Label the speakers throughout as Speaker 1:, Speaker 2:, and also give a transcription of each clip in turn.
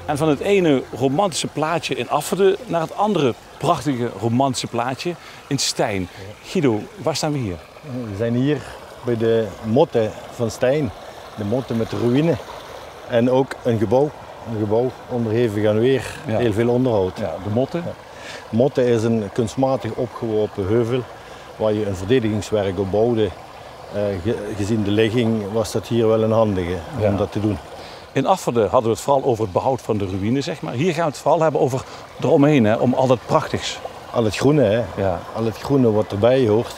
Speaker 1: En van het ene romantische plaatje in Afferden naar het andere prachtige romantische plaatje in Stein. Guido, waar staan we hier?
Speaker 2: We zijn hier bij de motte van Stein. De motte met de ruïne. En ook een gebouw. Een gebouw onderhevig aan weer.
Speaker 1: Ja.
Speaker 2: Heel veel onderhoud.
Speaker 1: Ja, de motte.
Speaker 2: Ja. Motte is een kunstmatig opgeworpen heuvel waar je een verdedigingswerk op bouwde. Gezien de ligging was dat hier wel een handige om dat te doen.
Speaker 1: In Afferden hadden we het vooral over het behoud van de ruïne, zeg maar. Hier gaan we het vooral hebben over eromheen, hè, om al dat prachtigs.
Speaker 2: Al het groene, hè?
Speaker 1: Ja.
Speaker 2: Al het groene wat erbij hoort.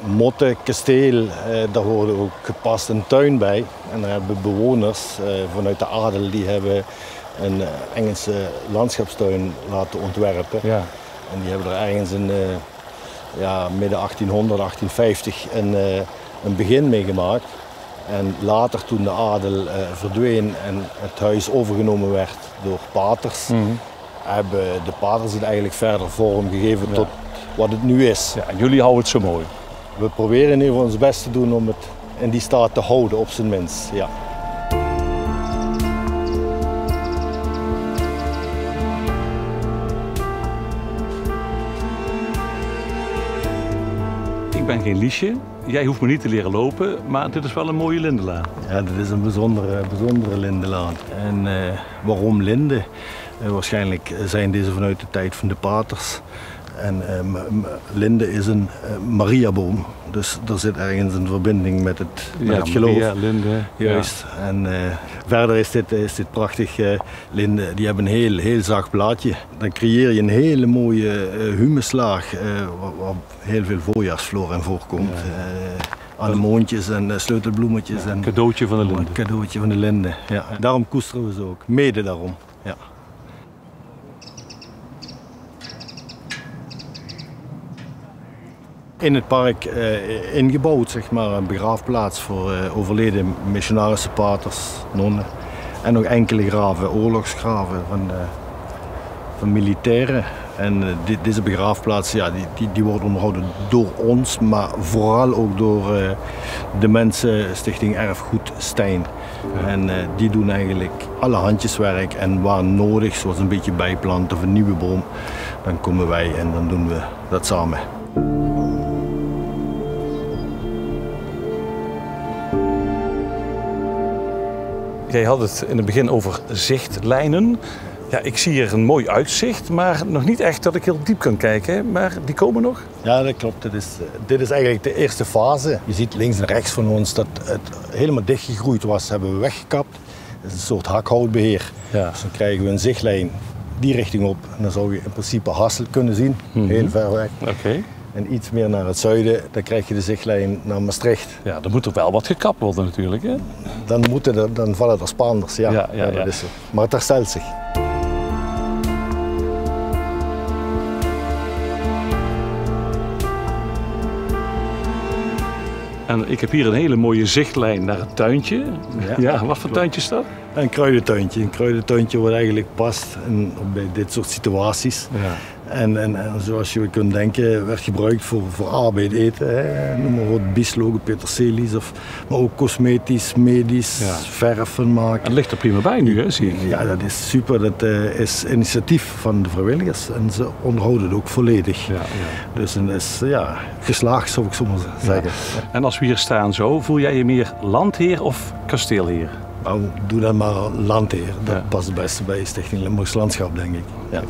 Speaker 2: Motte, kasteel, daar hoorde ook gepast een tuin bij. En daar hebben bewoners vanuit de adel die hebben een Engelse landschapstuin laten ontwerpen.
Speaker 1: Ja.
Speaker 2: En die hebben er ergens in midden 1800, 1850 een begin mee gemaakt. En later, toen de adel verdween en het huis overgenomen werd door paters, hebben de paters het eigenlijk verder vormgegeven tot wat het nu is.
Speaker 1: Ja, en jullie houden het zo mooi.
Speaker 2: We proberen in ieder geval ons best te doen om het in die staat te houden, op zijn minst. Ja.
Speaker 1: Ik ben geen Liesje, jij hoeft me niet te leren lopen, maar dit is wel een mooie lindenlaan.
Speaker 2: Ja, dit is een bijzondere lindenlaan. En waarom linden? Waarschijnlijk zijn deze vanuit de tijd van de paters. En linde is een Mariaboom, dus er zit ergens een verbinding met het geloof.
Speaker 1: Maria, linde.
Speaker 2: Juist. Ja. En verder is dit prachtig. Linden die hebben een heel zacht blaadje. Dan creëer je een hele mooie humuslaag waar heel veel voorjaarsflora in voorkomt. Anemoontjes en sleutelbloemetjes.
Speaker 1: Een cadeautje van de linde.
Speaker 2: Een cadeautje van de linde. Ja. Daarom koesteren we ze ook, mede daarom. Ja. In het park ingebouwd, zeg maar, een begraafplaats voor overleden missionarische paters, nonnen. En nog enkele graven, oorlogsgraven van militairen. En deze begraafplaats die wordt onderhouden door ons, maar vooral ook door de mensen Stichting Erfgoed Stein. En die doen eigenlijk alle handjeswerk en waar nodig, zoals een beetje bijplanten of een nieuwe boom, dan komen wij en dan doen we dat samen.
Speaker 1: Jij had het in het begin over zichtlijnen. Ja, ik zie hier een mooi uitzicht, maar nog niet echt dat ik heel diep kan kijken. Maar die komen nog?
Speaker 2: Ja, dat klopt. Dit is eigenlijk de eerste fase. Je ziet links en rechts van ons dat het helemaal dichtgegroeid was, hebben we weggekapt. Het is een soort hakhoutbeheer. Ja. Dus dan krijgen we een zichtlijn die richting op. En dan zou je in principe Hasselt kunnen zien, heel ver weg.
Speaker 1: Okay.
Speaker 2: En iets meer naar het zuiden, dan krijg je de zichtlijn naar Maastricht.
Speaker 1: Ja, dan moet er wel wat gekapt worden natuurlijk, hè?
Speaker 2: Dan vallen er Spaanders, ja. Dat is zo. Maar het herstelt zich.
Speaker 1: En ik heb hier een hele mooie zichtlijn naar het tuintje. Ja, wat voor tuintje is dat?
Speaker 2: Een kruidentuintje. Een kruidentuintje wat eigenlijk past bij dit soort situaties. Ja. En zoals je kunt denken, werd gebruikt voor arbeid eten. Hè. Noem maar wat, bieslogen, peterselies, maar ook cosmetisch, medisch, verven maken.
Speaker 1: En het ligt er prima bij nu, hè, zie ik.
Speaker 2: Ja, dat is super. Dat is initiatief van de vrijwilligers en ze onderhouden het ook volledig. Ja. Dus het is geslaagd, zou ik zo maar zeggen.
Speaker 1: Ja. En als we hier staan zo, voel jij je meer landheer of kasteelheer?
Speaker 2: Nou, doe dan maar landheer. Dat past het beste bij Stichting Limburgs Landschap, denk ik. Ja.